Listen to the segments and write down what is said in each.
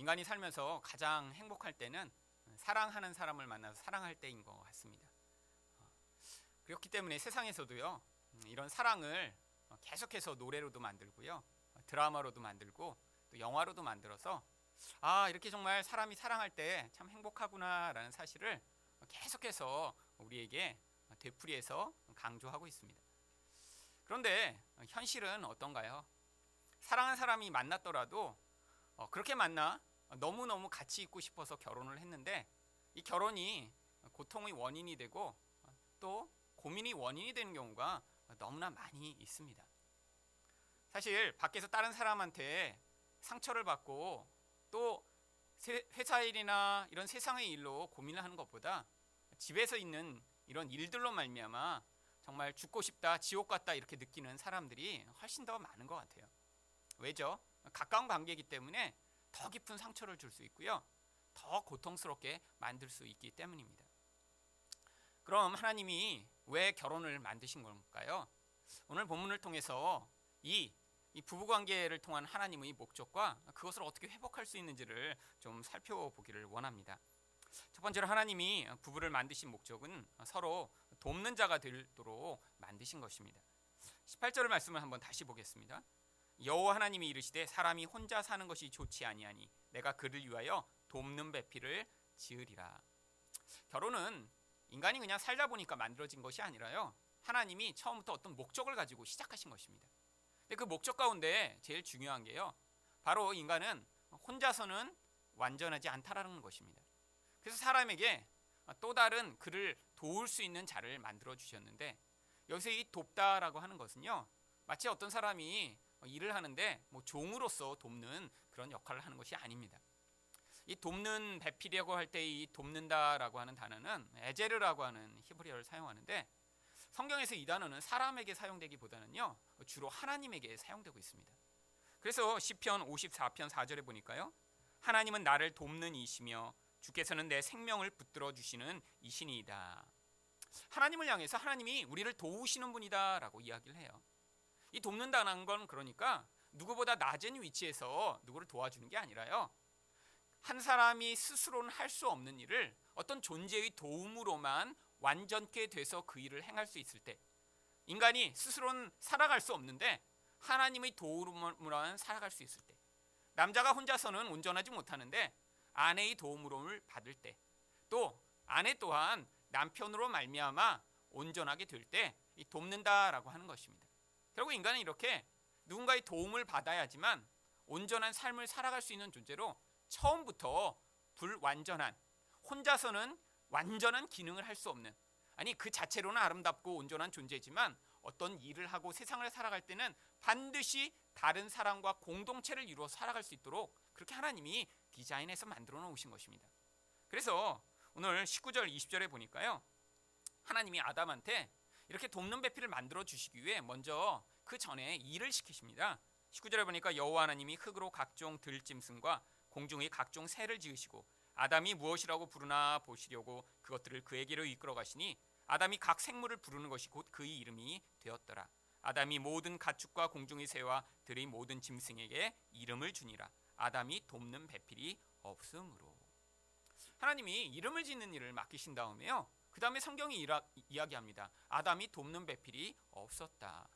인간이 살면서 가장 행복할 때는 사랑하는 사람을 만나서 사랑할 때인 것 같습니다. 그렇기 때문에 세상에서도요, 이런 사랑을 계속해서 노래로도 만들고요, 드라마로도 만들고 또 영화로도 만들어서 이렇게 정말 사람이 사랑할 때 참 행복하구나라는 사실을 계속해서 우리에게 되풀이해서 강조하고 있습니다. 그런데 현실은 어떤가요? 사랑하는 사람이 만났더라도 그렇게 만나 너무너무 같이 있고 싶어서 결혼을 했는데 이 결혼이 고통의 원인이 되고 또 고민이 원인이 되는 경우가 너무나 많이 있습니다. 사실 밖에서 다른 사람한테 상처를 받고 또 회사 일이나 이런 세상의 일로 고민을 하는 것보다 집에서 있는 이런 일들로 말미암아 정말 죽고 싶다, 지옥 같다 이렇게 느끼는 사람들이 훨씬 더 많은 것 같아요. 왜죠? 가까운 관계이기 때문에 더 깊은 상처를 줄 수 있고요, 더 고통스럽게 만들 수 있기 때문입니다. 그럼 하나님이 왜 결혼을 만드신 걸까요? 오늘 본문을 통해서 이 부부관계를 통한 하나님의 목적과 그것을 어떻게 회복할 수 있는지를 좀 살펴보기를 원합니다. 첫 번째로 하나님이 부부를 만드신 목적은 서로 돕는 자가 되도록 만드신 것입니다. 18절의 말씀을 한번 다시 보겠습니다. 여호와 하나님이 이르시되 사람이 혼자 사는 것이 좋지 아니하니 내가 그를 위하여 돕는 배필을 지으리라. 결혼은 인간이 그냥 살다 보니까 만들어진 것이 아니라요, 하나님이 처음부터 어떤 목적을 가지고 시작하신 것입니다. 근데 그 목적 가운데 제일 중요한 게요, 바로 인간은 혼자서는 완전하지 않다라는 것입니다. 그래서 사람에게 또 다른 그를 도울 수 있는 자를 만들어 주셨는데, 여기서 이 돕다라고 하는 것은요, 마치 어떤 사람이 일을 하는데 종으로서 돕는 그런 역할을 하는 것이 아닙니다. 이 돕는 배필이라고 할 때 이 돕는다라고 하는 단어는 에제르라고 하는 히브리어를 사용하는데, 성경에서 이 단어는 사람에게 사용되기보다는요, 주로 하나님에게 사용되고 있습니다. 그래서 시편 54편 4절에 보니까요, 하나님은 나를 돕는 이시며 주께서는 내 생명을 붙들어 주시는 이신이다. 하나님을 향해서 하나님이 우리를 도우시는 분이다 라고 이야기를 해요. 이 돕는다는 건 그러니까 누구보다 낮은 위치에서 누구를 도와주는 게 아니라요, 한 사람이 스스로는 할 수 없는 일을 어떤 존재의 도움으로만 완전케 돼서 그 일을 행할 수 있을 때, 인간이 스스로는 살아갈 수 없는데 하나님의 도움으로만 살아갈 수 있을 때, 남자가 혼자서는 온전하지 못하는데 아내의 도움을 받을 때, 또 아내 또한 남편으로 말미암아 온전하게 될 때 이 돕는다라고 하는 것입니다. 결국 인간은 이렇게 누군가의 도움을 받아야지만 온전한 삶을 살아갈 수 있는 존재로 처음부터 불완전한, 혼자서는 완전한 기능을 할 수 없는, 아니 그 자체로는 아름답고 온전한 존재지만 어떤 일을 하고 세상을 살아갈 때는 반드시 다른 사람과 공동체를 이루어 살아갈 수 있도록 그렇게 하나님이 디자인해서 만들어 놓으신 것입니다. 그래서 오늘 19절 20절에 보니까요, 하나님이 아담한테 이렇게 돕는 배필을 만들어 주시기 위해 먼저 그 전에 일을 시키십니다. 19절에 보니까 여호와 하나님이 흙으로 각종 들짐승과 공중의 각종 새를 지으시고 아담이 무엇이라고 부르나 보시려고 그것들을 그에게로 이끌어 가시니 아담이 각 생물을 부르는 것이 곧 그의 이름이 되었더라. 아담이 모든 가축과 공중의 새와 들의 모든 짐승에게 이름을 주니라. 아담이 돕는 배필이 없으므로. 하나님이 이름을 짓는 일을 맡기신 다음에요, 그 다음에 성경이 이야기합니다. 아담이 돕는 배필이 없었다.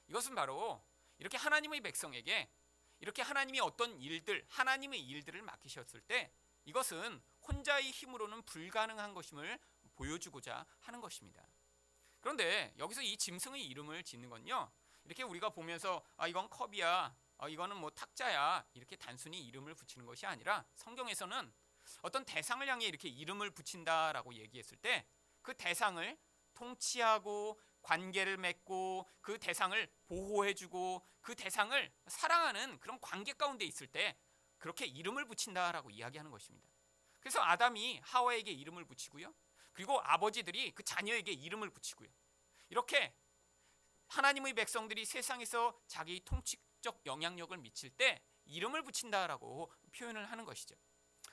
이것은 바로 이렇게 하나님의 백성에게 이렇게 하나님이 어떤 일들, 하나님의 일들을 맡기셨을 때 이것은 혼자의 힘으로는 불가능한 것임을 보여주고자 하는 것입니다. 그런데 여기서 이 짐승의 이름을 짓는 건요, 이렇게 우리가 보면서 이건 컵이야, 이거는 뭐 탁자야, 이렇게 단순히 이름을 붙이는 것이 아니라 성경에서는 어떤 대상을 향해 이렇게 이름을 붙인다라고 얘기했을 때 그 대상을 통치하고 관계를 맺고 그 대상을 보호해주고 그 대상을 사랑하는 그런 관계 가운데 있을 때 그렇게 이름을 붙인다라고 이야기하는 것입니다. 그래서 아담이 하와에게 이름을 붙이고요, 그리고 아버지들이 그 자녀에게 이름을 붙이고요, 이렇게 하나님의 백성들이 세상에서 자기 통치적 영향력을 미칠 때 이름을 붙인다라고 표현을 하는 것이죠.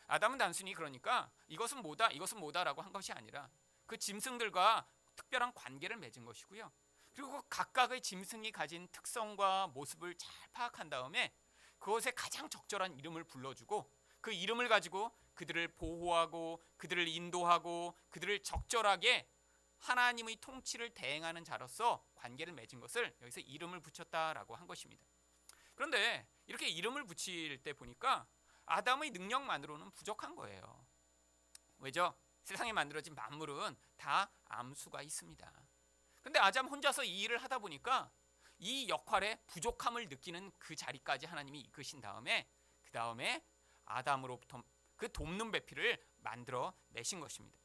아담은 단순히 그러니까 이것은 뭐다 이것은 뭐다라고 한 것이 아니라 그 짐승들과 특별한 관계를 맺은 것이고요, 그리고 각각의 짐승이 가진 특성과 모습을 잘 파악한 다음에 그것에 가장 적절한 이름을 불러주고 그 이름을 가지고 그들을 보호하고 그들을 인도하고 그들을 적절하게 하나님의 통치를 대행하는 자로서 관계를 맺은 것을 여기서 이름을 붙였다라고 한 것입니다. 그런데 이렇게 이름을 붙일 때 보니까 아담의 능력만으로는 부족한 거예요. 왜죠? 세상에 만들어진 만물은 다 암수가 있습니다. 근데 아담 혼자서 이 일을 하다 보니까 이 역할에 부족함을 느끼는 그 자리까지 하나님이 이끄신 다음에 그 다음에 아담으로부터 그 돕는 배필을 만들어 내신 것입니다.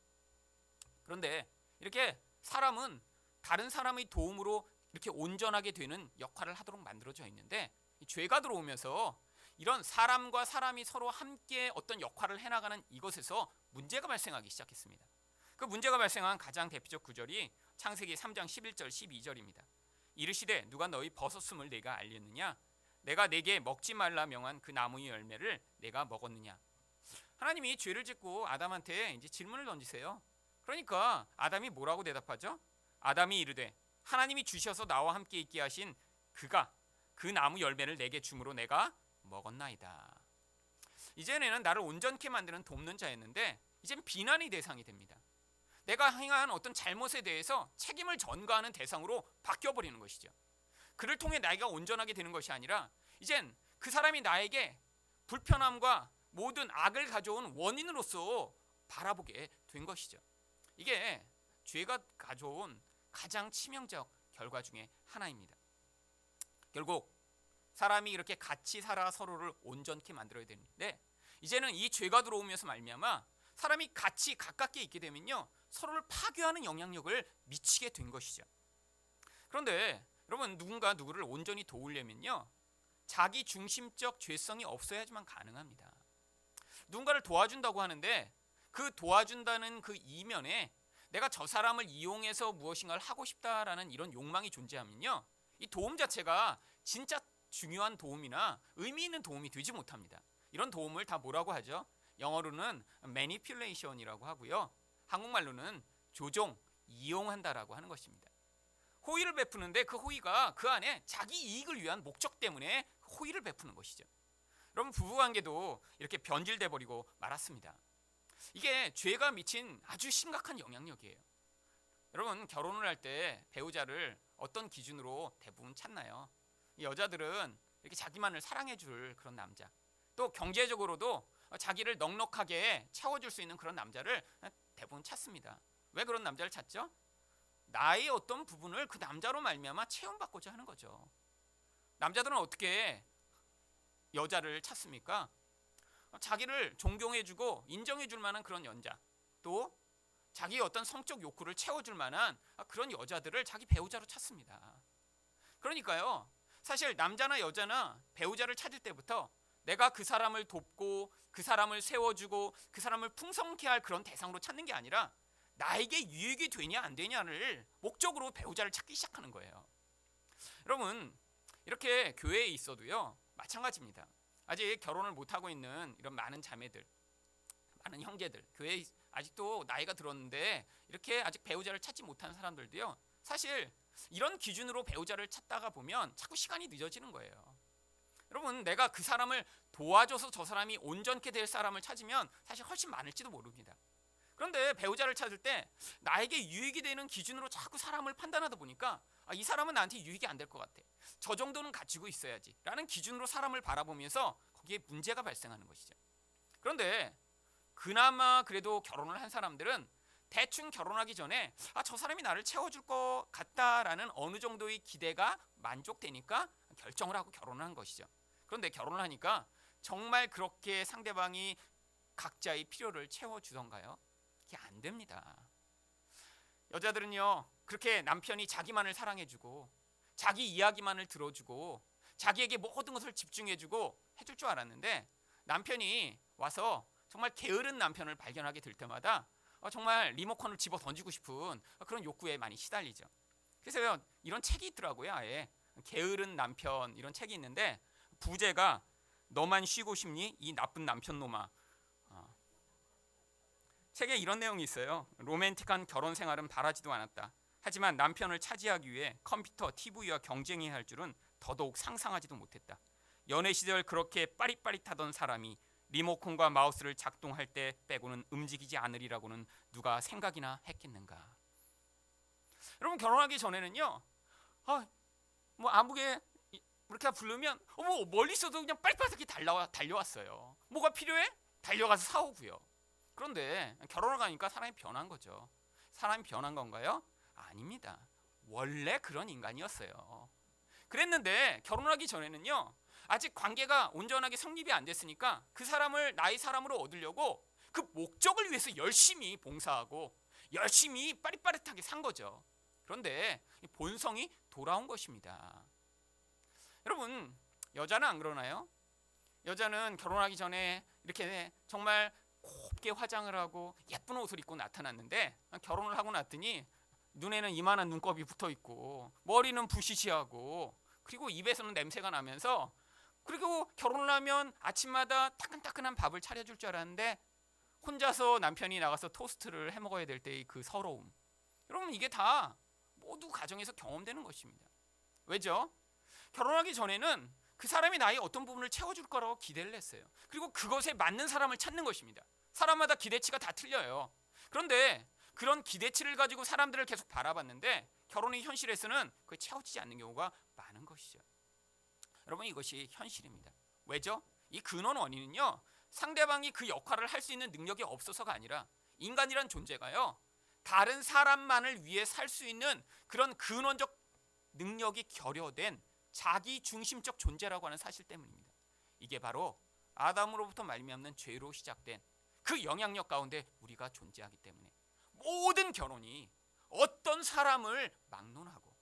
그런데 이렇게 사람은 다른 사람의 도움으로 이렇게 온전하게 되는 역할을 하도록 만들어져 있는데 죄가 들어오면서 이런 사람과 사람이 서로 함께 어떤 역할을 해나가는 이것에서 문제가 발생하기 시작했습니다. 그 문제가 발생한 가장 대표적 구절이 창세기 3장 11절 12절입니다. 이르시되 누가 너희 버섯음을 내가 알렸느냐? 내가 내게 먹지 말라 명한 그 나무의 열매를 내가 먹었느냐? 하나님이 죄를 짓고 아담한테 이제 질문을 던지세요. 그러니까 아담이 뭐라고 대답하죠? 아담이 이르되 하나님이 주셔서 나와 함께 있게 하신 그가 그 나무 열매를 내게 주므로 내가 먹었나이다. 이전에는 나를 온전케 만드는 돕는 자였는데 이젠 비난의 대상이 됩니다. 내가 행한 어떤 잘못에 대해서 책임을 전가하는 대상으로 바뀌어버리는 것이죠. 그를 통해 나이가 온전하게 되는 것이 아니라 이젠 그 사람이 나에게 불편함과 모든 악을 가져온 원인으로서 바라보게 된 것이죠. 이게 죄가 가져온 가장 치명적 결과 중에 하나입니다. 결국 사람이 이렇게 같이 살아 서로를 온전케 만들어야 되는데 이제는 이 죄가 들어오면서 말미암아 사람이 같이 가깝게 있게 되면요 서로를 파괴하는 영향력을 미치게 된 것이죠. 그런데 여러분 누군가 누구를 온전히 도우려면요 자기 중심적 죄성이 없어야지만 가능합니다. 누군가를 도와준다고 하는데 그 도와준다는 그 이면에 내가 저 사람을 이용해서 무엇인가를 하고 싶다라는 이런 욕망이 존재하면요 이 도움 자체가 진짜 중요한 도움이나 의미 있는 도움이 되지 못합니다. 이런 도움을 다 뭐라고 하죠? 영어로는 manipulation이라고 하고요. 한국말로는 조종, 이용한다라고 하는 것입니다. 호의를 베푸는데 그 호의가 그 안에 자기 이익을 위한 목적 때문에 호의를 베푸는 것이죠. 여러분 부부관계도 이렇게 변질돼 버리고 말았습니다. 이게 죄가 미친 아주 심각한 영향력이에요. 여러분 결혼을 할 때 배우자를 어떤 기준으로 대부분 찾나요? 여자들은 이렇게 자기만을 사랑해줄 그런 남자, 또 경제적으로도 자기를 넉넉하게 채워줄 수 있는 그런 남자를 대부분 찾습니다. 왜 그런 남자를 찾죠? 나의 어떤 부분을 그 남자로 말미암아 채움받고자 하는 거죠. 남자들은 어떻게 여자를 찾습니까? 자기를 존경해주고 인정해줄 만한 그런 여자, 또 자기의 어떤 성적 욕구를 채워줄 만한 그런 여자들을 자기 배우자로 찾습니다. 그러니까요 사실 남자나 여자나 배우자를 찾을 때부터 내가 그 사람을 돕고 그 사람을 세워주고 그 사람을 풍성케 할 그런 대상으로 찾는 게 아니라 나에게 유익이 되냐 안 되냐를 목적으로 배우자를 찾기 시작하는 거예요. 여러분 이렇게 교회에 있어도요 마찬가지입니다. 아직 결혼을 못하고 있는 이런 많은 자매들, 많은 형제들, 교회에 아직도 나이가 들었는데 이렇게 아직 배우자를 찾지 못한 사람들도요 사실 이런 기준으로 배우자를 찾다가 보면 자꾸 시간이 늦어지는 거예요. 여러분 내가 그 사람을 도와줘서 저 사람이 온전케 될 사람을 찾으면 사실 훨씬 많을지도 모릅니다. 그런데 배우자를 찾을 때 나에게 유익이 되는 기준으로 자꾸 사람을 판단하다 보니까 이 사람은 나한테 유익이 안 될 것 같아, 저 정도는 갖추고 있어야지 라는 기준으로 사람을 바라보면서 거기에 문제가 발생하는 것이죠. 그런데 그나마 그래도 결혼을 한 사람들은 대충 결혼하기 전에 저 사람이 나를 채워줄 것 같다라는 어느 정도의 기대가 만족되니까 결정을 하고 결혼을 한 것이죠. 그런데 결혼을 하니까 정말 그렇게 상대방이 각자의 필요를 채워주던가요? 그게 안 됩니다. 여자들은요 그렇게 남편이 자기만을 사랑해주고 자기 이야기만을 들어주고 자기에게 모든 것을 집중해주고 해줄 줄 알았는데 남편이 와서 정말 게으른 남편을 발견하게 될 때마다 정말 리모컨을 집어 던지고 싶은 그런 욕구에 많이 시달리죠. 그래서 이런 책이 있더라고요. 아예 게으른 남편 이런 책이 있는데 부제가 너만 쉬고 싶니 이 나쁜 남편 놈아. 책에 이런 내용이 있어요. 로맨틱한 결혼 생활은 바라지도 않았다. 하지만 남편을 차지하기 위해 컴퓨터, TV와 경쟁해야 할 줄은 더더욱 상상하지도 못했다. 연애 시절 그렇게 빠릿빠릿하던 사람이 리모컨과 마우스를 작동할 때 빼고는 움직이지 않으리라고는 누가 생각이나 했겠는가. 여러분, 결혼하기 전에는요, 뭐 아무게 이렇게 부르면 뭐 멀리 있어도 그냥 빨리빨리 달려왔어요. 뭐가 필요해? 달려가서 사오고요. 그런데 결혼을 가니까 사람이 변한 거죠. 사람이 변한 건가요? 아닙니다. 원래 그런 인간이었어요. 그랬는데 결혼하기 전에는요, 아직 관계가 온전하게 성립이 안 됐으니까 그 사람을 나의 사람으로 얻으려고 그 목적을 위해서 열심히 봉사하고 열심히 빠릿빠릿하게 산 거죠. 그런데 본성이 돌아온 것입니다. 여러분, 여자는 안 그러나요? 여자는 결혼하기 전에 이렇게 정말 곱게 화장을 하고 예쁜 옷을 입고 나타났는데 결혼을 하고 났더니 눈에는 이만한 눈곱이 붙어 있고 머리는 부시시하고 그리고 입에서는 냄새가 나면서, 그리고 결혼을 하면 아침마다 따끈따끈한 밥을 차려줄 줄 알았는데 혼자서 남편이 나가서 토스트를 해 먹어야 될 때의 그 서러움. 여러분, 이게 다 모두 가정에서 경험되는 것입니다. 왜죠? 결혼하기 전에는 그 사람이 나의 어떤 부분을 채워줄 거라고 기대를 했어요. 그리고 그것에 맞는 사람을 찾는 것입니다. 사람마다 기대치가 다 틀려요. 그런데 그런 기대치를 가지고 사람들을 계속 바라봤는데 결혼의 현실에서는 그게 채워지지 않는 경우가 많은 것이죠. 여러분, 이것이 현실입니다. 왜죠? 이 근원 원인은요, 상대방이 그 역할을 할 수 있는 능력이 없어서가 아니라 인간이란 존재가요, 다른 사람만을 위해 살 수 있는 그런 근원적 능력이 결여된 자기 중심적 존재라고 하는 사실 때문입니다. 이게 바로 아담으로부터 말미암는 죄로 시작된 그 영향력 가운데 우리가 존재하기 때문에 모든 결혼이 어떤 사람을 막론하고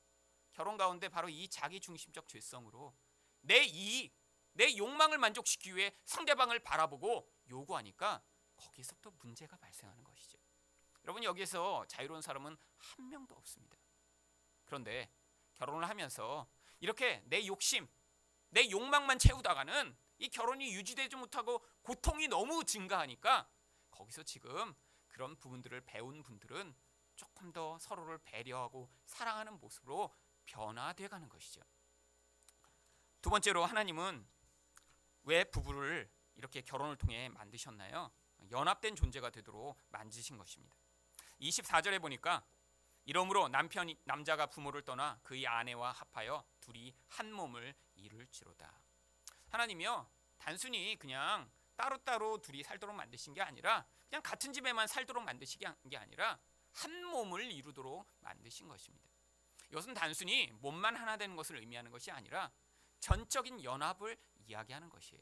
결혼 가운데 바로 이 자기 중심적 죄성으로 내 이익, 내 욕망을 만족시키기 위해 상대방을 바라보고 요구하니까 거기서부터 문제가 발생하는 것이죠. 여러분, 여기에서 자유로운 사람은 한 명도 없습니다. 그런데 결혼을 하면서 이렇게 내 욕심, 내 욕망만 채우다가는 이 결혼이 유지되지 못하고 고통이 너무 증가하니까 거기서 지금 그런 부분들을 배운 분들은 조금 더 서로를 배려하고 사랑하는 모습으로 변화되어 가는 것이죠. 두 번째로, 하나님은 왜 부부를 이렇게 결혼을 통해 만드셨나요? 연합된 존재가 되도록 만드신 것입니다. 24절에 보니까 이러므로 남자가 부모를 떠나 그의 아내와 합하여 둘이 한 몸을 이룰지로다. 하나님이요, 단순히 그냥 따로따로 둘이 살도록 만드신 게 아니라 그냥 같은 집에만 살도록 만드신 게 아니라 한 몸을 이루도록 만드신 것입니다. 이것은 단순히 몸만 하나 되는 것을 의미하는 것이 아니라 전적인 연합을 이야기하는 것이에요.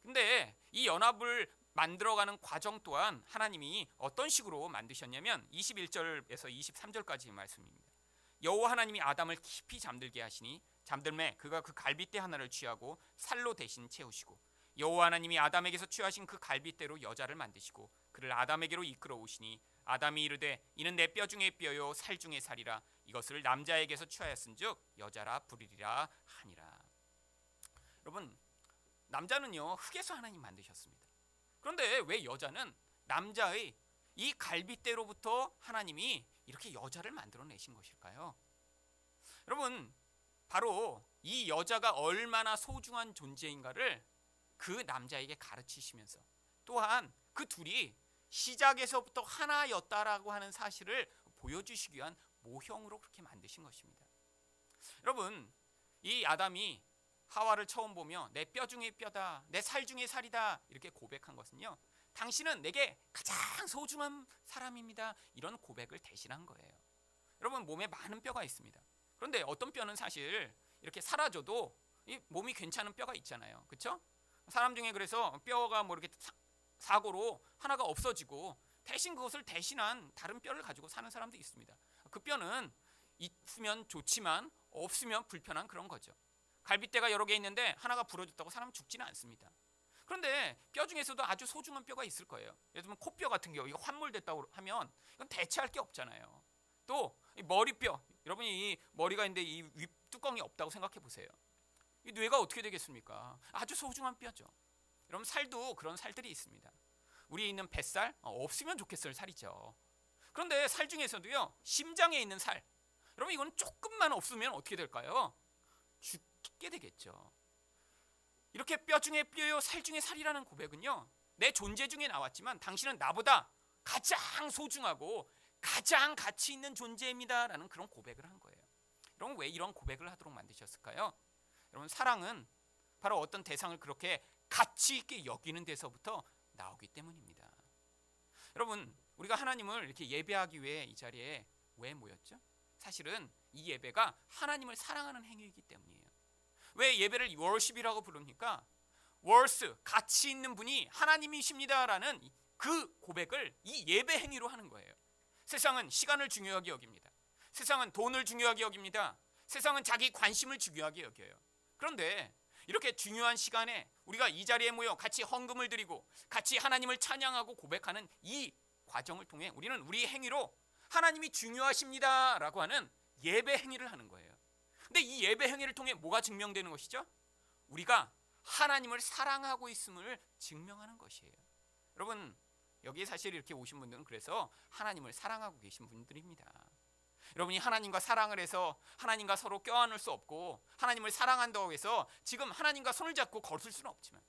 근데 이 연합을 만들어가는 과정 또한 하나님이 어떤 식으로 만드셨냐면 21절에서 23절까지 말씀입니다. 여호와 하나님이 아담을 깊이 잠들게 하시니 잠들매 그가 그 갈빗대 하나를 취하고 살로 대신 채우시고 여호와 하나님이 아담에게서 취하신 그 갈빗대로 여자를 만드시고 그를 아담에게로 이끌어 오시니 아담이 이르되 이는 내 뼈 중에 뼈요 살 중에 살이라 이것을 남자에게서 취하였은즉 여자라 부르리라 하니라. 여러분, 남자는요 흙에서 하나님 만드셨습니다. 그런데 왜 여자는 남자의 이 갈빗대로부터 하나님이 이렇게 여자를 만들어내신 것일까요? 여러분, 바로 이 여자가 얼마나 소중한 존재인가를 그 남자에게 가르치시면서 또한 그 둘이 시작에서부터 하나였다라고 하는 사실을 보여주시기 위한 모형으로 그렇게 만드신 것입니다. 여러분, 이 아담이 하와를 처음 보며 내 뼈 중에 뼈다, 내 살 중에 살이다 이렇게 고백한 것은요, 당신은 내게 가장 소중한 사람입니다, 이런 고백을 대신한 거예요. 여러분, 몸에 많은 뼈가 있습니다. 그런데 어떤 뼈는 사실 이렇게 사라져도 이 몸이 괜찮은 뼈가 있잖아요. 그렇죠? 사람 중에 그래서 뼈가 뭐 이렇게 사고로 하나가 없어지고 대신 그것을 대신한 다른 뼈를 가지고 사는 사람도 있습니다. 그 뼈는 있으면 좋지만 없으면 불편한 그런 거죠. 갈빗대가 여러 개 있는데 하나가 부러졌다고 사람은 죽지는 않습니다. 그런데 뼈 중에서도 아주 소중한 뼈가 있을 거예요. 예를 들면 코뼈 같은 경우 이거 환몰됐다고 하면 이건 대체할 게 없잖아요. 또 이 머리뼈, 여러분이 이 머리가 있는데 이 윗 뚜껑이 없다고 생각해 보세요. 이 뇌가 어떻게 되겠습니까? 아주 소중한 뼈죠. 여러분, 살도 그런 살들이 있습니다. 우리에 있는 뱃살 없으면 좋겠을 살이죠. 그런데 살 중에서도요 심장에 있는 살, 여러분 이건 조금만 없으면 어떻게 될까요? 죽게 되겠죠. 이렇게 뼈 중에 뼈요 살 중에 살이라는 고백은요, 내 존재 중에 나왔지만 당신은 나보다 가장 소중하고 가장 가치 있는 존재입니다라는 그런 고백을 한 거예요. 여러분, 왜 이런 고백을 하도록 만드셨을까요? 여러분, 사랑은 바로 어떤 대상을 그렇게 가치 있게 여기는 데서부터 나오기 때문입니다. 여러분, 우리가 하나님을 이렇게 예배하기 위해 이 자리에 왜 모였죠? 사실은 이 예배가 하나님을 사랑하는 행위이기 때문이에요. 왜 예배를 월십이라고 부릅니까? 월스, 가치 있는 분이 하나님이십니다라는 그 고백을 이 예배 행위로 하는 거예요. 세상은 시간을 중요하게 여깁니다. 세상은 돈을 중요하게 여깁니다. 세상은 자기 관심을 중요하게 여겨요. 그런데 이렇게 중요한 시간에 우리가 이 자리에 모여 같이 헌금을 드리고 같이 하나님을 찬양하고 고백하는 이 과정을 통해 우리는 우리 행위로 하나님이 중요하십니다라고 하는 예배 행위를 하는 거예요. 근데 이 예배 행위를 통해 뭐가 증명되는 것이죠? 우리가 하나님을 사랑하고 있음을 증명하는 것이에요. 여러분, 여기에 사실 이렇게 오신 분들은 그래서 하나님을 사랑하고 계신 분들입니다. 여러분이 하나님과 사랑을 해서 하나님과 서로 껴안을 수 없고 하나님을 사랑한다고 해서 지금 하나님과 손을 잡고 걸을 수는 없지만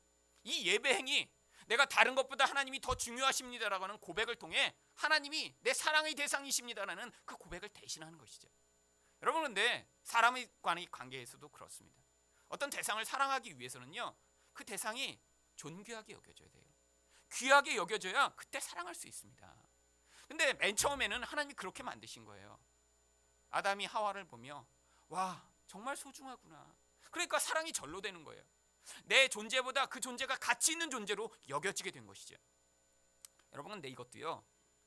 이 예배 행위, 내가 다른 것보다 하나님이 더 중요하십니다라고 하는 고백을 통해 하나님이 내 사랑의 대상이십니다라는 그 고백을 대신하는 것이죠. 여러분, 그런데 사람의 간의 관계에서도 그렇습니다. 어떤 대상을 사랑하기 위해서는요, 그 대상이 존귀하게 여겨져야 돼요. 귀하게 여겨져야 그때 사랑할 수 있습니다. 근데 맨 처음에는 하나님이 그렇게 만드신 거예요. 아담이 하와를 보며 와, 정말 소중하구나. 그러니까 사랑이 절로 되는 거예요. 내 존재보다 그 존재가 가치 있는 존재로 여겨지게 된 것이죠. 여러분, 근데 이것도요,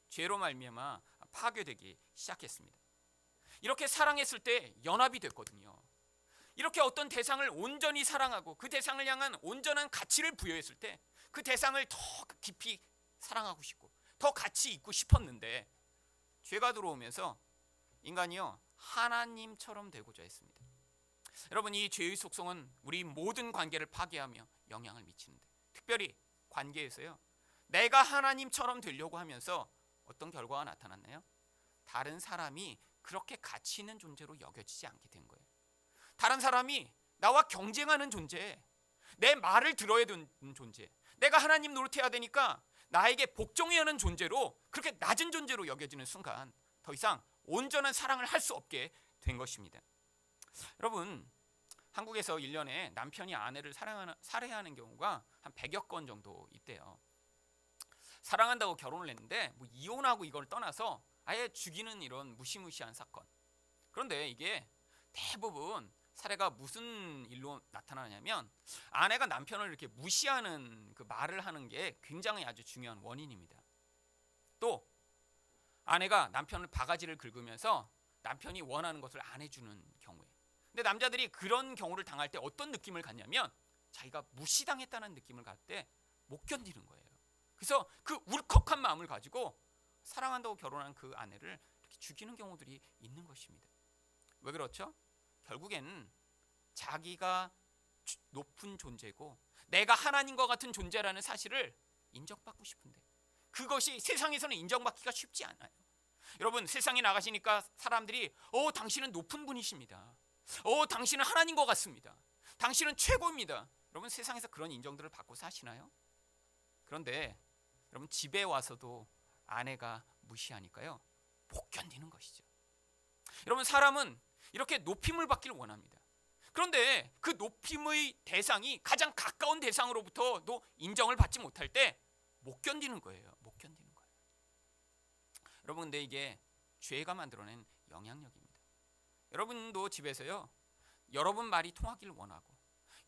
죄로 말미암아 파괴되기 시작했습니다. 이렇게 사랑했을 때 연합이 됐거든요. 이렇게 어떤 대상을 온전히 사랑하고 그 대상을 향한 온전한 가치를 부여했을 때 그 대상을 더 깊이 사랑하고 싶고 더 가치 있고 싶었는데 죄가 들어오면서 인간이요, 하나님처럼 되고자 했습니다. 여러분, 이 죄의 속성은 우리 모든 관계를 파괴하며 영향을 미치는데, 특별히 관계에서요, 내가 하나님처럼 되려고 하면서 어떤 결과가 나타났나요? 다른 사람이 그렇게 가치 있는 존재로 여겨지지 않게 된 거예요. 다른 사람이 나와 경쟁하는 존재, 내 말을 들어야 되는 존재, 내가 하나님 노릇해야 되니까 나에게 복종해야 하는 존재로, 그렇게 낮은 존재로 여겨지는 순간 더 이상 온전한 사랑을 할 수 없게 된 것입니다. 여러분, 한국에서 1년에 남편이 아내를 살해하는 경우가 한 100여 건 정도 있대요. 사랑한다고 결혼을 했는데 뭐 이혼하고 이걸 떠나서 아예 죽이는 이런 무시무시한 사건. 그런데 이게 대부분 사례가 무슨 일로 나타나냐면 아내가 남편을 이렇게 무시하는 그 말을 하는 게 굉장히 아주 중요한 원인입니다. 또 아내가 남편을 바가지를 긁으면서 남편이 원하는 것을 안 해주는 경우에, 근데 남자들이 그런 경우를 당할 때 어떤 느낌을 갖냐면 자기가 무시당했다는 느낌을 갖을 때 못 견디는 거예요. 그래서 그 울컥한 마음을 가지고 사랑한다고 결혼한 그 아내를 이렇게 죽이는 경우들이 있는 것입니다. 왜 그렇죠? 결국에는 자기가 높은 존재고 내가 하나님과 같은 존재라는 사실을 인정받고 싶은데 그것이 세상에서는 인정받기가 쉽지 않아요. 여러분, 세상에 나가시니까 사람들이 당신은 높은 분이십니다. 당신은 하나님과 같습니다. 당신은 최고입니다. 여러분, 세상에서 그런 인정들을 받고 사시나요? 그런데 여러분, 집에 와서도 아내가 무시하니까요, 못 견디는 것이죠. 여러분, 사람은 이렇게 높임을 받기를 원합니다. 그런데 그 높임의 대상이 가장 가까운 대상으로부터도 인정을 받지 못할 때 못 견디는 거예요. 못 견디는 거예요. 여러분, 근데 이게 죄가 만들어낸 영향력입니다. 여러분도 집에서요, 여러분 말이 통하기를 원하고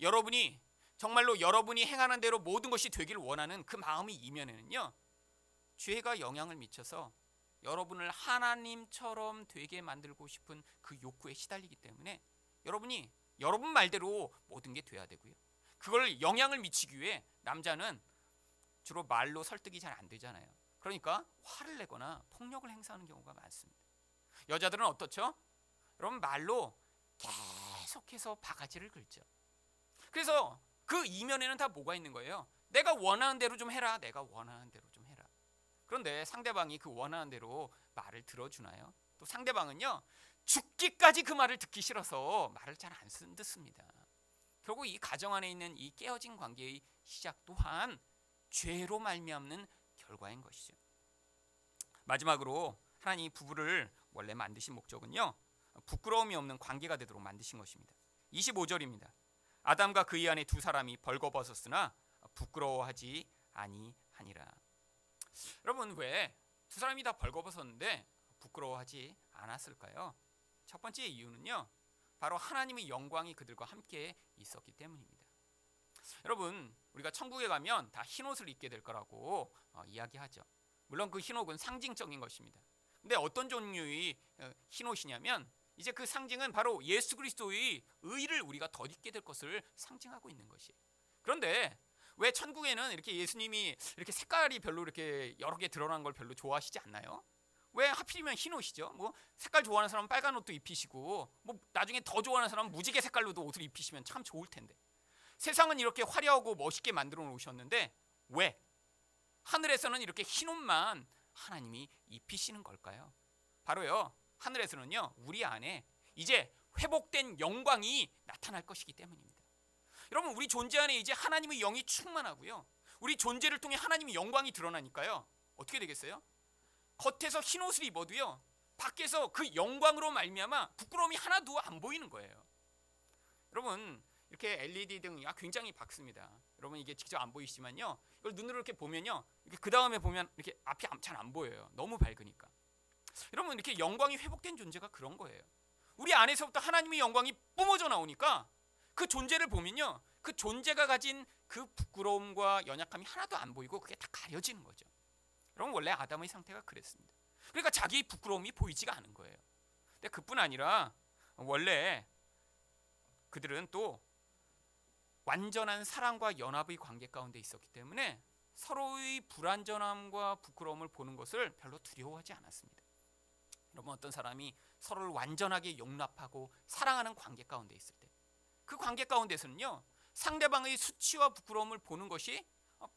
여러분이 정말로 여러분이 행하는 대로 모든 것이 되기를 원하는 그 마음이 이면에는요, 죄가 영향을 미쳐서 여러분을 하나님처럼 되게 만들고 싶은 그 욕구에 시달리기 때문에 여러분이 여러분 말대로 모든 게 돼야 되고요. 그걸 영향을 미치기 위해 남자는 주로 말로 설득이 잘 안 되잖아요. 그러니까 화를 내거나 폭력을 행사하는 경우가 많습니다. 여자들은 어떻죠? 여러분, 말로 계속해서 바가지를 긁죠. 그래서 그 이면에는 다 뭐가 있는 거예요? 내가 원하는 대로 좀 해라. 내가 원하는 대로 좀 해라. 그런데 상대방이 그 원하는 대로 말을 들어주나요? 또 상대방은요, 죽기까지 그 말을 듣기 싫어서 말을 잘 안 듣습니다. 결국 이 가정 안에 있는 이 깨어진 관계의 시작 또한 죄로 말미암는 결과인 것이죠. 마지막으로 하나님이 부부를 원래 만드신 목적은요, 부끄러움이 없는 관계가 되도록 만드신 것입니다. 25절입니다. 아담과 그의 아내 두 사람이 벌거벗었으나 부끄러워하지 아니하니라. 여러분, 왜 두 사람이 다 벌거벗었는데 부끄러워하지 않았을까요? 첫 번째 이유는요, 바로 하나님의 영광이 그들과 함께 있었기 때문입니다. 여러분, 우리가 천국에 가면 다 흰옷을 입게 될 거라고 이야기하죠. 물론 그 흰옷은 상징적인 것입니다. 근데 어떤 종류의 흰옷이냐면 이제 그 상징은 바로 예수 그리스도의 의를 우리가 덧입게 될 것을 상징하고 있는 것이에요. 그런데 왜 천국에는 이렇게 예수님이 이렇게 색깔이 별로 이렇게 여러 개 드러난 걸 별로 좋아하시지 않나요? 왜 하필이면 흰 옷이죠? 뭐 색깔 좋아하는 사람은 빨간 옷도 입히시고, 뭐 나중에 더 좋아하는 사람은 무지개 색깔로도 옷을 입히시면 참 좋을 텐데. 세상은 이렇게 화려하고 멋있게 만들어 놓으셨는데 왜 하늘에서는 이렇게 흰 옷만 하나님이 입히시는 걸까요? 바로요, 하늘에서는요, 우리 안에 이제 회복된 영광이 나타날 것이기 때문입니다. 여러분, 우리 존재 안에 이제 하나님의 영이 충만하고요, 우리 존재를 통해 하나님의 영광이 드러나니까요, 어떻게 되겠어요? 겉에서 흰 옷을 입어도요, 밖에서 그 영광으로 말미암아 부끄러움이 하나도 안 보이는 거예요. 여러분, 이렇게 LED 등이 굉장히 밝습니다. 여러분, 이게 직접 안 보이시지만요, 이걸 눈으로 이렇게 보면요, 이렇게 그 다음에 보면 이렇게 앞이 잘 안 보여요. 너무 밝으니까. 여러분, 이렇게 영광이 회복된 존재가 그런 거예요. 우리 안에서부터 하나님의 영광이 뿜어져 나오니까 그 존재를 보면요, 그 존재가 가진 그 부끄러움과 연약함이 하나도 안 보이고 그게 다 가려지는 거죠. 여러분, 원래 아담의 상태가 그랬습니다. 그러니까 자기의 부끄러움이 보이지가 않은 거예요. 근데 그뿐 아니라 원래 그들은 또 완전한 사랑과 연합의 관계 가운데 있었기 때문에 서로의 불완전함과 부끄러움을 보는 것을 별로 두려워하지 않았습니다. 여러분, 어떤 사람이 서로를 완전하게 용납하고 사랑하는 관계 가운데 있을 때, 그 관계 가운데서는요, 상대방의 수치와 부끄러움을 보는 것이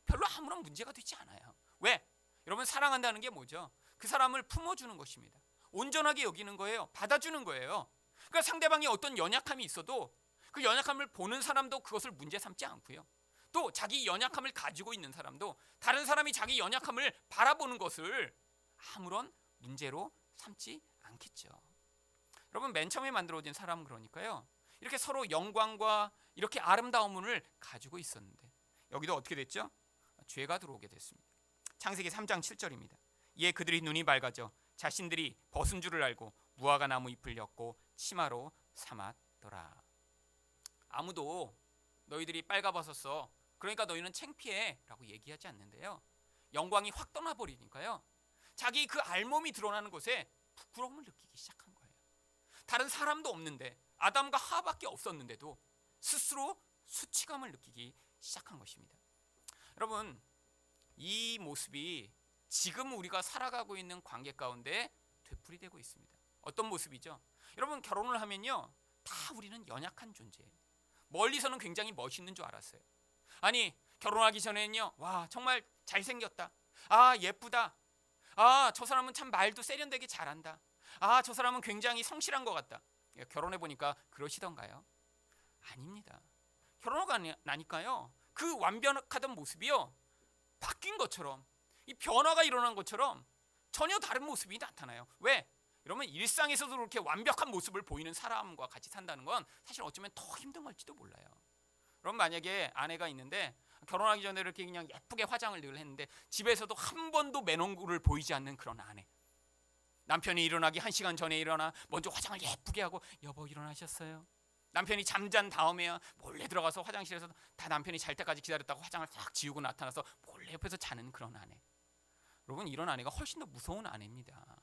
별로 아무런 문제가 되지 않아요. 왜? 여러분, 사랑한다는 게 뭐죠? 그 사람을 품어주는 것입니다. 온전하게 여기는 거예요. 받아주는 거예요. 그러니까 상대방이 어떤 연약함이 있어도 그 연약함을 보는 사람도 그것을 문제 삼지 않고요, 또 자기 연약함을 가지고 있는 사람도 다른 사람이 자기 연약함을 바라보는 것을 아무런 문제로 삼지 않겠죠. 여러분, 맨 처음에 만들어진 사람은 그러니까요, 이렇게 서로 영광과 이렇게 아름다움을 가지고 있었는데 여기도 어떻게 됐죠? 죄가 들어오게 됐습니다. 창세기 3장 7절입니다. 이에 그들이 눈이 밝아져 자신들이 벗은 줄을 알고 무화과 나무 잎을 엮고 치마로 삼았더라. 아무도 너희들이 빨가벗었어, 그러니까 너희는 창피해 라고 얘기하지 않는데요, 영광이 확 떠나버리니까요, 자기 그 알몸이 드러나는 곳에 부끄러움을 느끼기 시작한 거예요. 다른 사람도 없는데, 아담과 하와밖에 없었는데도 스스로 수치감을 느끼기 시작한 것입니다. 여러분, 이 모습이 지금 우리가 살아가고 있는 관계 가운데 되풀이되고 있습니다. 어떤 모습이죠? 여러분, 결혼을 하면요, 다 우리는 연약한 존재예요. 멀리서는 굉장히 멋있는 줄 알았어요. 아니, 결혼하기 전에는요, 와, 정말 잘생겼다, 아, 예쁘다, 아, 저 사람은 참 말도 세련되게 잘한다, 아, 저 사람은 굉장히 성실한 것 같다. 결혼해 보니까 그러시던가요? 아닙니다. 결혼하고 나니까요, 그 완벽하던 모습이요, 바뀐 것처럼, 이 변화가 일어난 것처럼 전혀 다른 모습이 나타나요. 왜? 여러분, 일상에서도 그렇게 완벽한 모습을 보이는 사람과 같이 산다는 건 사실 어쩌면 더 힘든 걸지도 몰라요. 여러분, 만약에 아내가 있는데 결혼하기 전에 이렇게 그냥 예쁘게 화장을 늘 했는데 집에서도 한 번도 맨얼굴을 보이지 않는 그런 아내, 남편이 일어나기 1시간 전에 일어나 먼저 화장을 예쁘게 하고, 여보 일어나셨어요? 남편이 잠잔 다음에야 몰래 들어가서 화장실에서 다 남편이 잘 때까지 기다렸다고 화장을 싹 지우고 나타나서 몰래 옆에서 자는 그런 아내. 여러분, 이런 아내가 훨씬 더 무서운 아내입니다.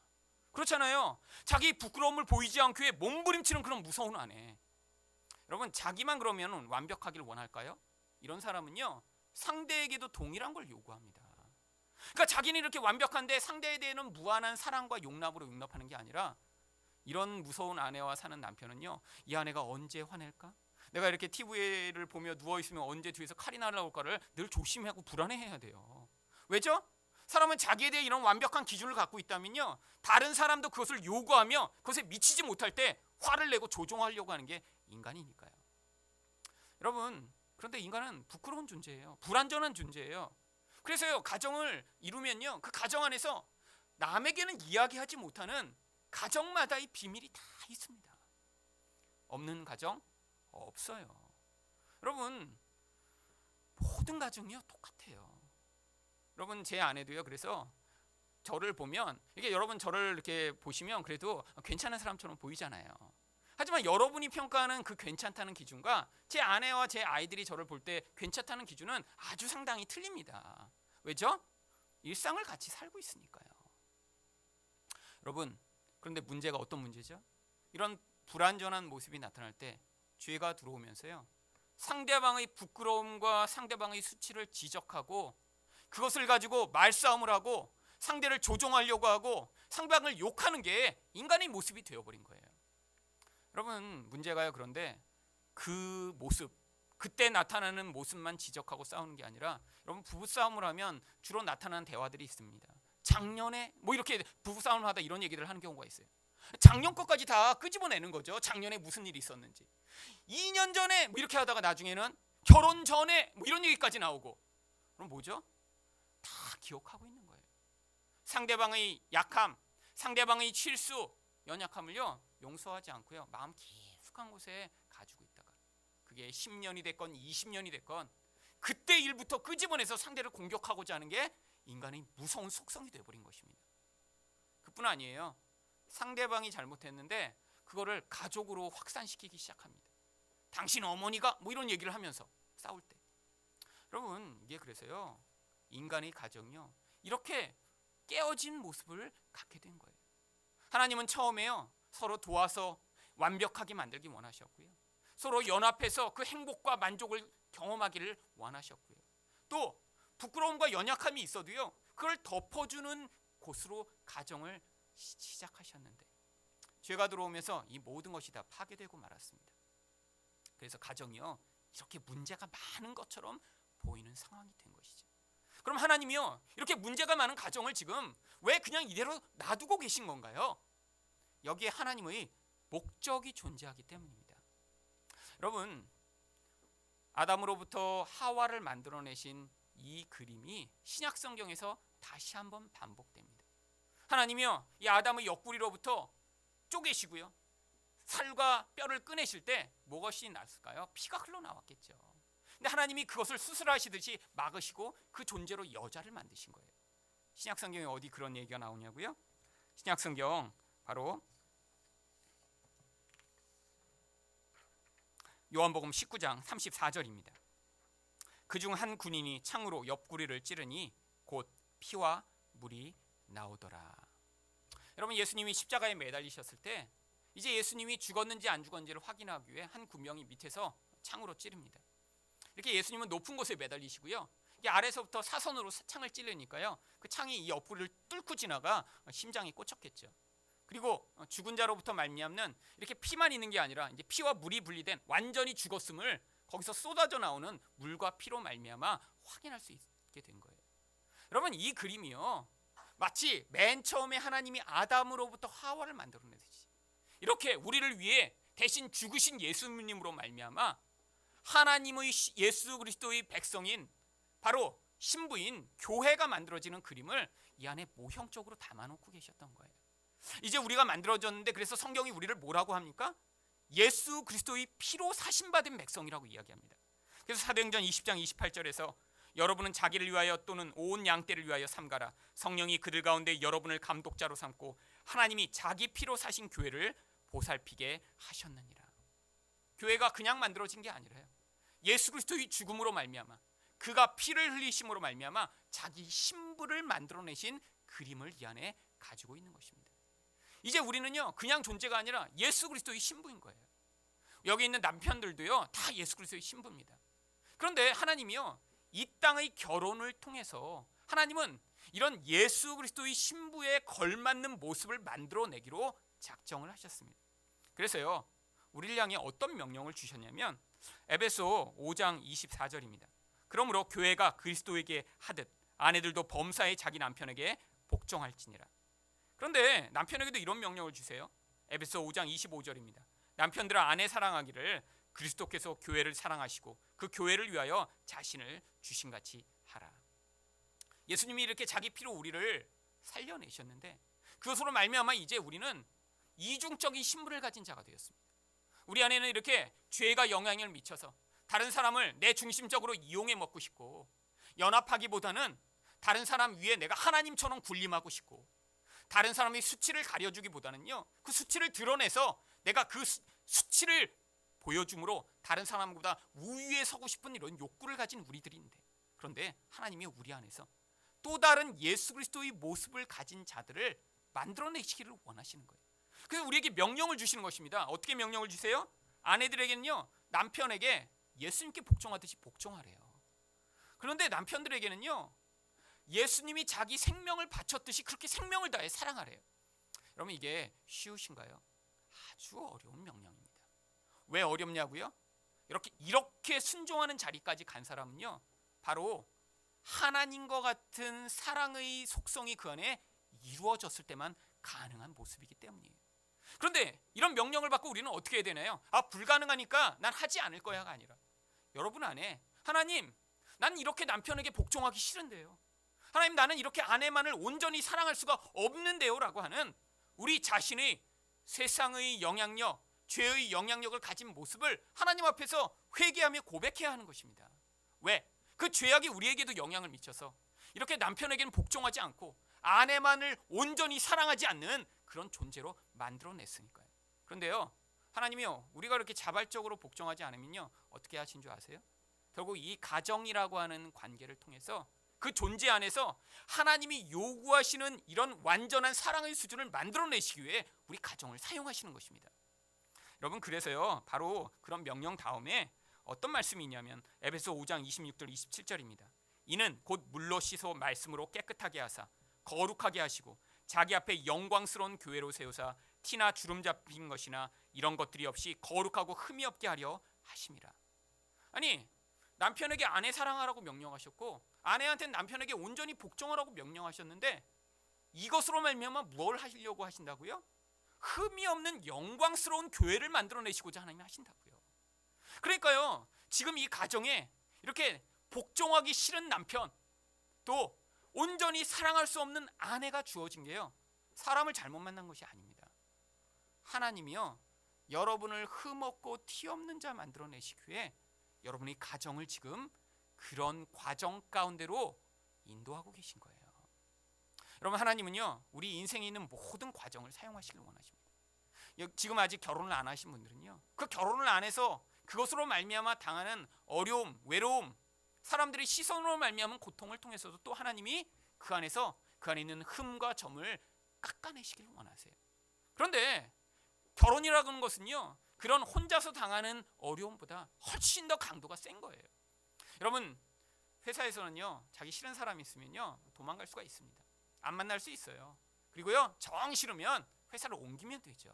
그렇잖아요. 자기 부끄러움을 보이지 않게 몸부림치는 그런 무서운 아내. 여러분, 자기만 그러면 완벽하기를 원할까요? 이런 사람은요, 상대에게도 동일한 걸 요구합니다. 그러니까 자기는 이렇게 완벽한데 상대에 대해서는 무한한 사랑과 용납으로 용납하는 게 아니라, 이런 무서운 아내와 사는 남편은요, 이 아내가 언제 화낼까? 내가 이렇게 TV를 보며 누워있으면 언제 뒤에서 칼이 날아올까를 늘 조심하고 불안해해야 돼요. 왜죠? 사람은 자기에 대해 이런 완벽한 기준을 갖고 있다면요, 다른 사람도 그것을 요구하며 그것에 미치지 못할 때 화를 내고 조종하려고 하는 게 인간이니까요. 여러분, 그런데 인간은 부끄러운 존재예요. 불완전한 존재예요. 그래서요, 가정을 이루면요, 그 가정 안에서 남에게는 이야기하지 못하는 가정마다의 비밀이 다 있습니다. 없는 가정 없어요. 여러분, 모든 가정이요 똑같아요. 여러분, 제 아내도요, 그래서 저를 보면, 이게 여러분 저를 이렇게 보시면 그래도 괜찮은 사람처럼 보이잖아요. 하지만 여러분이 평가하는 그 괜찮다는 기준과 제 아내와 제 아이들이 저를 볼 때 괜찮다는 기준은 아주 상당히 틀립니다. 왜죠? 일상을 같이 살고 있으니까요. 여러분, 그런데 문제가 어떤 문제죠? 이런 불완전한 모습이 나타날 때 죄가 들어오면서요, 상대방의 부끄러움과 상대방의 수치를 지적하고 그것을 가지고 말싸움을 하고 상대를 조종하려고 하고 상대방을 욕하는 게 인간의 모습이 되어버린 거예요. 여러분, 문제가요, 그런데 그 모습, 그때 나타나는 모습만 지적하고 싸우는 게 아니라, 여러분, 부부싸움을 하면 주로 나타나는 대화들이 있습니다. 작년에 뭐 이렇게 부부싸움을 하다 이런 얘기를 하는 경우가 있어요. 작년 것까지 다 끄집어내는 거죠. 작년에 무슨 일이 있었는지. 2년 전에 뭐 이렇게 하다가 나중에는 결혼 전에 뭐 이런 얘기까지 나오고. 그럼 뭐죠? 다 기억하고 있는 거예요. 상대방의 약함, 상대방의 실수, 연약함을요, 용서하지 않고요, 마음 깊숙한 곳에 가지고 있다가 그게 10년이 됐건 20년이 됐건 그때 일부터 끄집어내서 상대를 공격하고자 하는 게 인간의 무서운 속성이 되어버린 것입니다. 그뿐 아니에요. 상대방이 잘못했는데 그거를 가족으로 확산시키기 시작합니다. 당신 어머니가 뭐 이런 얘기를 하면서 싸울 때. 여러분, 이게 그래서요, 인간의 가정이요, 이렇게 깨어진 모습을 갖게 된 거예요. 하나님은 처음에요, 서로 도와서 완벽하게 만들기 원하셨고요, 서로 연합해서 그 행복과 만족을 경험하기를 원하셨고요, 또 부끄러움과 연약함이 있어도요, 그걸 덮어주는 곳으로 가정을 시작하셨는데 죄가 들어오면서 이 모든 것이 다 파괴되고 말았습니다. 그래서 가정이요, 이렇게 문제가 많은 것처럼 보이는 상황이 된 것이죠. 그럼 하나님이요, 이렇게 문제가 많은 가정을 지금 왜 그냥 이대로 놔두고 계신 건가요? 여기에 하나님의 목적이 존재하기 때문입니다. 여러분, 아담으로부터 하와를 만들어내신 이 그림이 신약 성경에서 다시 한번 반복됩니다. 하나님이요, 이 아담의 옆구리로부터 쪼개시고요, 살과 뼈를 꺼내실 때 무엇이 났을까요? 피가 흘러나왔겠죠. 근데 하나님이 그것을 수술하시듯이 막으시고 그 존재로 여자를 만드신 거예요. 신약 성경에 어디 그런 얘기가 나오냐고요? 신약 성경 바로 요한복음 19장 34절입니다. 그중 한 군인이 창으로 옆구리를 찌르니 곧 피와 물이 나오더라. 여러분, 예수님이 십자가에 매달리셨을 때 이제 예수님이 죽었는지 안 죽었는지를 확인하기 위해 한 군병이 밑에서 창으로 찌릅니다. 이렇게 예수님은 높은 곳에 매달리시고요, 이게 아래서부터 사선으로 창을 찌르니까요, 그 창이 이 옆구리를 뚫고 지나가 심장이 꽂혔겠죠. 그리고 죽은 자로부터 말미암는 이렇게 피만 있는 게 아니라 이제 피와 물이 분리된 완전히 죽었음을 거기서 쏟아져 나오는 물과 피로 말미암아 확인할 수 있게 된 거예요. 여러분, 이 그림이요, 마치 맨 처음에 하나님이 아담으로부터 하와를 만들어내듯이 이렇게 우리를 위해 대신 죽으신 예수님으로 말미암아 하나님의 예수 그리스도의 백성인 바로 신부인 교회가 만들어지는 그림을 이 안에 모형적으로 담아놓고 계셨던 거예요. 이제 우리가 만들어졌는데, 그래서 성경이 우리를 뭐라고 합니까? 예수 그리스도의 피로 사심받은 백성이라고 이야기합니다. 그래서 사도행전 20장 28절에서 여러분은 자기를 위하여 또는 온 양떼를 위하여 삼가라. 성령이 그들 가운데 여러분을 감독자로 삼고 하나님이 자기 피로 사신 교회를 보살피게 하셨느니라. 교회가 그냥 만들어진 게 아니라요, 예수 그리스도의 죽음으로 말미암아 그가 피를 흘리심으로 말미암아 자기 신부를 만들어내신 그림을 이 안에 가지고 있는 것입니다. 이제 우리는요, 그냥 존재가 아니라 예수 그리스도의 신부인 거예요. 여기 있는 남편들도요, 다 예수 그리스도의 신부입니다. 그런데 하나님이요, 이 땅의 결혼을 통해서 하나님은 이런 예수 그리스도의 신부에 걸맞는 모습을 만들어내기로 작정을 하셨습니다. 그래서요, 우리를 향해 어떤 명령을 주셨냐면 에베소 5장 24절입니다. 그러므로 교회가 그리스도에게 하듯 아내들도 범사에 자기 남편에게 복종할지니라. 그런데 남편에게도 이런 명령을 주세요. 에베소 5장 25절입니다. 남편들아, 아내 사랑하기를 그리스도께서 교회를 사랑하시고 그 교회를 위하여 자신을 주신같이 하라. 예수님이 이렇게 자기 피로 우리를 살려내셨는데 그것으로 말미암아 이제 우리는 이중적인 신분을 가진 자가 되었습니다. 우리 안에는 이렇게 죄가 영향을 미쳐서 다른 사람을 내 중심적으로 이용해 먹고 싶고, 연합하기보다는 다른 사람 위에 내가 하나님처럼 군림하고 싶고, 다른 사람의 수치를 가려주기보다는요, 그 수치를 드러내서 내가 그 수치를 보여줌으로 다른 사람보다 우위에 서고 싶은 이런 욕구를 가진 우리들인데, 그런데 하나님이 우리 안에서 또 다른 예수 그리스도의 모습을 가진 자들을 만들어내시기를 원하시는 거예요. 그래서 우리에게 명령을 주시는 것입니다. 어떻게 명령을 주세요? 아내들에게는요, 남편에게 예수님께 복종하듯이 복종하래요. 그런데 남편들에게는요, 예수님이 자기 생명을 바쳤듯이 그렇게 생명을 다해 사랑하래요. 여러분, 이게 쉬우신가요? 아주 어려운 명령입니다. 왜 어렵냐고요? 이렇게 순종하는 자리까지 간 사람은요, 바로 하나님과 같은 사랑의 속성이 그 안에 이루어졌을 때만 가능한 모습이기 때문이에요. 그런데 이런 명령을 받고 우리는 어떻게 해야 되나요? 불가능하니까 난 하지 않을 거야가 아니라, 여러분 안에 하나님, 난 이렇게 남편에게 복종하기 싫은데요, 하나님, 나는 이렇게 아내만을 온전히 사랑할 수가 없는데요 라고 하는 우리 자신의 세상의 영향력, 죄의 영향력을 가진 모습을 하나님 앞에서 회개하며 고백해야 하는 것입니다. 왜? 그 죄악이 우리에게도 영향을 미쳐서 이렇게 남편에게는 복종하지 않고 아내만을 온전히 사랑하지 않는 그런 존재로 만들어냈으니까요. 그런데요, 하나님이요, 우리가 이렇게 자발적으로 복종하지 않으면요, 어떻게 하신 줄 아세요? 결국 이 가정이라고 하는 관계를 통해서 그 존재 안에서 하나님이 요구하시는 이런 완전한 사랑의 수준을 만들어내시기 위해 우리 가정을 사용하시는 것입니다. 여러분, 그래서요, 바로 그런 명령 다음에 어떤 말씀이 있냐면 에베소 5장 26절 27절입니다. 이는 곧 물로 씻어 말씀으로 깨끗하게 하사 거룩하게 하시고 자기 앞에 영광스러운 교회로 세우사 티나 주름 잡힌 것이나 이런 것들이 없이 거룩하고 흠이 없게 하려 하심이라. 아니, 남편에게 아내 사랑하라고 명령하셨고 아내한테는 남편에게 온전히 복종하라고 명령하셨는데, 이것으로 말미암아 뭘 하시려고 하신다고요? 흠이 없는 영광스러운 교회를 만들어내시고자 하나님이 하신다고요. 그러니까요, 지금 이 가정에 이렇게 복종하기 싫은 남편, 또 온전히 사랑할 수 없는 아내가 주어진 게요, 사람을 잘못 만난 것이 아닙니다. 하나님이요, 여러분을 흠없고 티 없는 자 만들어내시기 위해 여러분의 가정을 지금 그런 과정 가운데로 인도하고 계신 거예요. 여러분, 하나님은요, 우리 인생에 있는 모든 과정을 사용하시길 원하십니다. 지금 아직 결혼을 안 하신 분들은요, 그 결혼을 안 해서 그것으로 말미암아 당하는 어려움, 외로움, 사람들의 시선으로 말미암은 고통을 통해서도 또 하나님이 그 안에서 그 안에 있는 흠과 점을 깎아내시길 원하세요. 그런데 결혼이라고 하는 것은요, 그런 혼자서 당하는 어려움보다 훨씬 더 강도가 센 거예요. 여러분, 회사에서는요, 자기 싫은 사람이 있으면요, 도망갈 수가 있습니다. 안 만날 수 있어요. 그리고요, 정 싫으면 회사를 옮기면 되죠.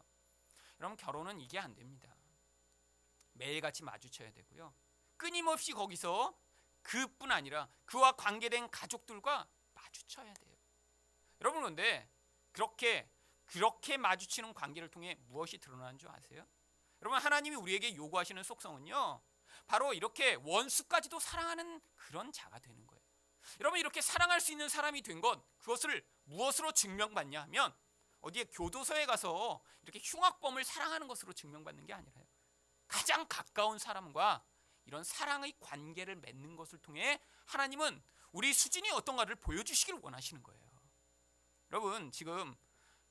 여러분, 결혼은 이게 안 됩니다. 매일같이 마주쳐야 되고요, 끊임없이 거기서 그뿐 아니라 그와 관계된 가족들과 마주쳐야 돼요. 여러분, 그런데 그렇게 마주치는 관계를 통해 무엇이 드러나는 줄 아세요? 여러분, 하나님이 우리에게 요구하시는 속성은요, 바로 이렇게 원수까지도 사랑하는 그런 자가 되는 거예요. 여러분, 이렇게 사랑할 수 있는 사람이 된 것, 그것을 무엇으로 증명받냐 하면 어디에 교도소에 가서 이렇게 흉악범을 사랑하는 것으로 증명받는 게 아니라요, 가장 가까운 사람과 이런 사랑의 관계를 맺는 것을 통해 하나님은 우리 수준이 어떤가를 보여주시길 원하시는 거예요. 여러분, 지금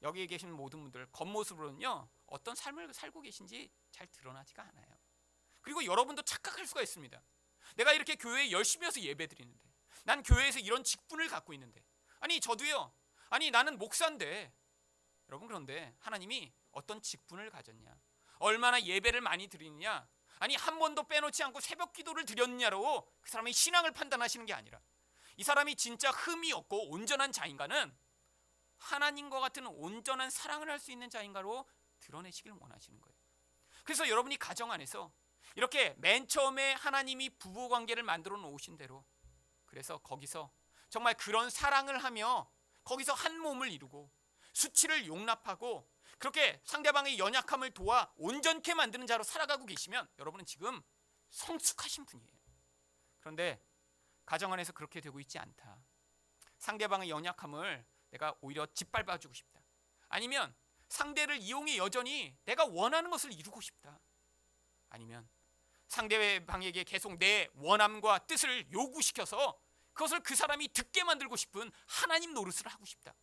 여기 계신 모든 분들 겉모습으로는요, 어떤 삶을 살고 계신지 잘 드러나지가 않아요. 그리고 여러분도 착각할 수가 있습니다. 내가 이렇게 교회에 열심히 와서 예배 드리는데, 난 교회에서 이런 직분을 갖고 있는데, 아니 저도요, 아니 나는 목사인데. 여러분, 그런데 하나님이 어떤 직분을 가졌냐, 얼마나 예배를 많이 드리느냐, 아니 한 번도 빼놓지 않고 새벽 기도를 드렸냐로 그 사람의 신앙을 판단하시는 게 아니라, 이 사람이 진짜 흠이 없고 온전한 자인가는 하나님과 같은 온전한 사랑을 할 수 있는 자인가로 드러내시길 원하시는 거예요. 그래서 여러분이 가정 안에서 이렇게 맨 처음에 하나님이 부부관계를 만들어 놓으신 대로, 그래서 거기서 정말 그런 사랑을 하며 거기서 한 몸을 이루고 수치를 용납하고 그렇게 상대방의 연약함을 도와 온전케 만드는 자로 살아가고 계시면 여러분은 지금 성숙하신 분이에요. 그런데 가정 안에서 그렇게 되고 있지 않다. 상대방의 연약함을 내가 오히려 짓밟아주고 싶다. 아니면 상대를 이용해 여전히 내가 원하는 것을 이루고 싶다. 아니면 상대방에게 계속 내 원함과 뜻을 요구시켜서 그것을 그 사람이 듣게 만들고 싶은 하나님 노릇을 하고 싶다.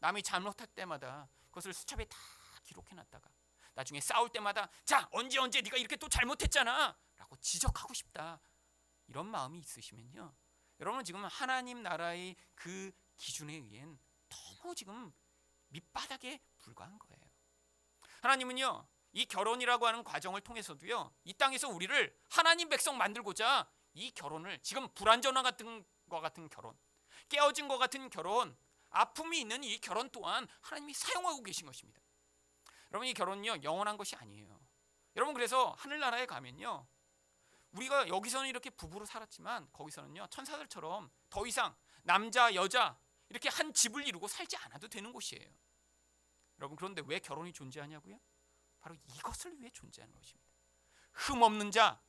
남이 잘못할 때마다 그것을 수첩에 다 기록해놨다가 나중에 싸울 때마다 자 언제 네가 이렇게 또 잘못했잖아 라고 지적하고 싶다. 이런 마음이 있으시면요, 여러분은 지금 하나님 나라의 그 기준에 의한 너무 지금 밑바닥에 불과한 거예요. 하나님은요, 이 결혼이라고 하는 과정을 통해서도요, 이 땅에서 우리를 하나님 백성 만들고자 이 결혼을, 지금 불완전한 것 같은 결혼, 깨어진 것 같은 결혼, 아픔이 있는 이 결혼 또한 하나님이 사용하고 계신 것입니다. 여러분, 이 결혼은요 영원한 것이 아니에요. 여러분, 그래서 하늘나라에 가면요, 우리가 여기서는 이렇게 부부로 살았지만 거기서는요 천사들처럼 더 이상 남자 여자 이렇게 한 집을 이루고 살지 않아도 되는 곳이에요. 여러분, 그런데 왜 결혼이 존재하냐고요? 바로 이것을 위해 존재하는 것입니다. 흠없는 자,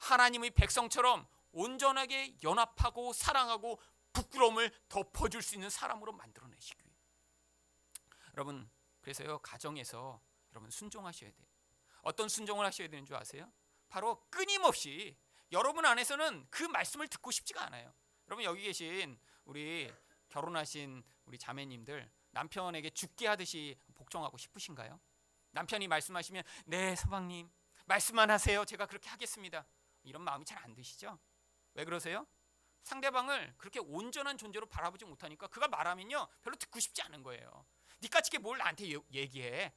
하나님의 백성처럼 온전하게 연합하고 사랑하고 부끄러움을 덮어줄 수 있는 사람으로 만들어내시기 위해. 여러분, 그래서요 가정에서 여러분 순종하셔야 돼요. 어떤 순종을 하셔야 되는 줄 아세요? 바로 끊임없이 여러분 안에서는 그 말씀을 듣고 싶지가 않아요. 여러분, 여기 계신 우리 결혼하신 우리 자매님들, 남편에게 죽게 하듯이 복종하고 싶으신가요? 남편이 말씀하시면 네 서방님 말씀만 하세요, 제가 그렇게 하겠습니다, 이런 마음이 잘 안 드시죠? 왜 그러세요? 상대방을 그렇게 온전한 존재로 바라보지 못하니까 그가 말하면요 별로 듣고 싶지 않은 거예요. 니까짓게 뭘 나한테 얘기해.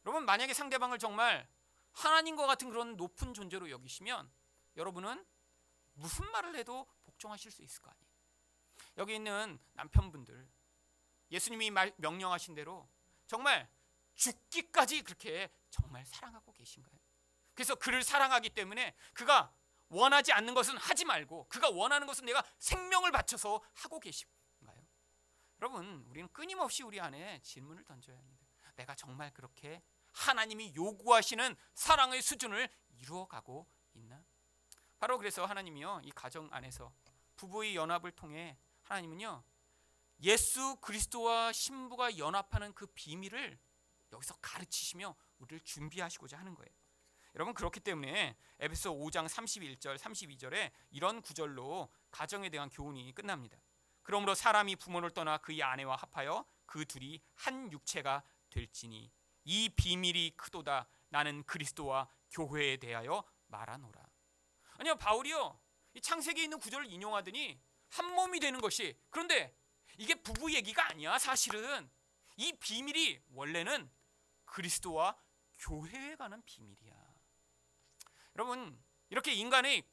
여러분, 만약에 상대방을 정말 하나님과 같은 그런 높은 존재로 여기시면 여러분은 무슨 말을 해도 복종하실 수 있을 거 아니에요. 여기 있는 남편분들, 예수님이 명령하신 대로 정말 죽기까지 그렇게 정말 사랑하고 계신가요? 그래서 그를 사랑하기 때문에 그가 원하지 않는 것은 하지 말고 그가 원하는 것은 내가 생명을 바쳐서 하고 계신가요? 여러분, 우리는 끊임없이 우리 안에 질문을 던져야 합니다. 내가 정말 그렇게 하나님이 요구하시는 사랑의 수준을 이루어가고 있나? 바로 그래서 하나님이요, 이 가정 안에서 부부의 연합을 통해 하나님은요 예수 그리스도와 신부가 연합하는 그 비밀을 여기서 가르치시며 우리를 준비하시고자 하는 거예요. 여러분, 그렇기 때문에 에베소 5장 31절 32절에 이런 구절로 가정에 대한 교훈이 끝납니다. 그러므로 사람이 부모를 떠나 그의 아내와 합하여 그 둘이 한 육체가 될지니 이 비밀이 크도다. 나는 그리스도와 교회에 대하여 말하노라. 아니요, 바울이요 이 창세기에 있는 구절을 인용하더니 한 몸이 되는 것이, 그런데 이게 부부 얘기가 아니야. 사실은 이 비밀이 원래는 그리스도와 교회에 관한 비밀이야. 여러분, 이렇게 인간의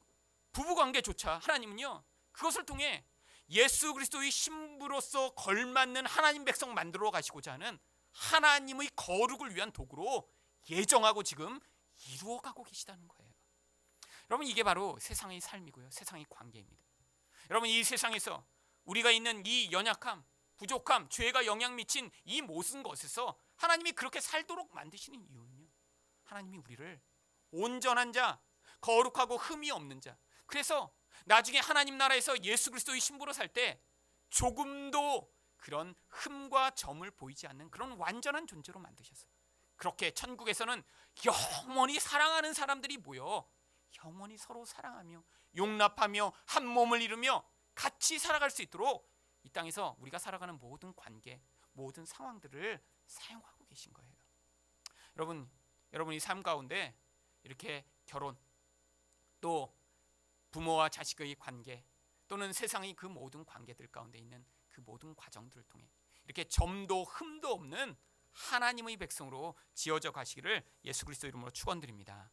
부부관계조차 하나님은요 그것을 통해 예수 그리스도의 신부로서 걸맞는 하나님 백성 만들어 가시고자 하는 하나님의 거룩을 위한 도구로 예정하고 지금 이루어가고 계시다는 거예요. 여러분, 이게 바로 세상의 삶이고요, 세상의 관계입니다. 여러분, 이 세상에서 우리가 있는 이 연약함, 부족함, 죄가 영향 미친 이 모든 것에서 하나님이 그렇게 살도록 만드시는 이유는요, 하나님이 우리를 온전한 자, 거룩하고 흠이 없는 자, 그래서 나중에 하나님 나라에서 예수 그리스도의 신부로 살 때 조금도 그런 흠과 점을 보이지 않는 그런 완전한 존재로 만드셨어요. 그렇게 천국에서는 영원히 사랑하는 사람들이 모여 영원히 서로 사랑하며 용납하며 한 몸을 이루며 같이 살아갈 수 있도록 이 땅에서 우리가 살아가는 모든 관계, 모든 상황들을 사용하고 계신 거예요. 여러분, 이 삶 가운데 이렇게 결혼, 또 부모와 자식의 관계, 또는 세상의 그 모든 관계들 가운데 있는 그 모든 과정들을 통해 이렇게 점도 흠도 없는 하나님의 백성으로 지어져 가시기를 예수 그리스도 이름으로 축원드립니다.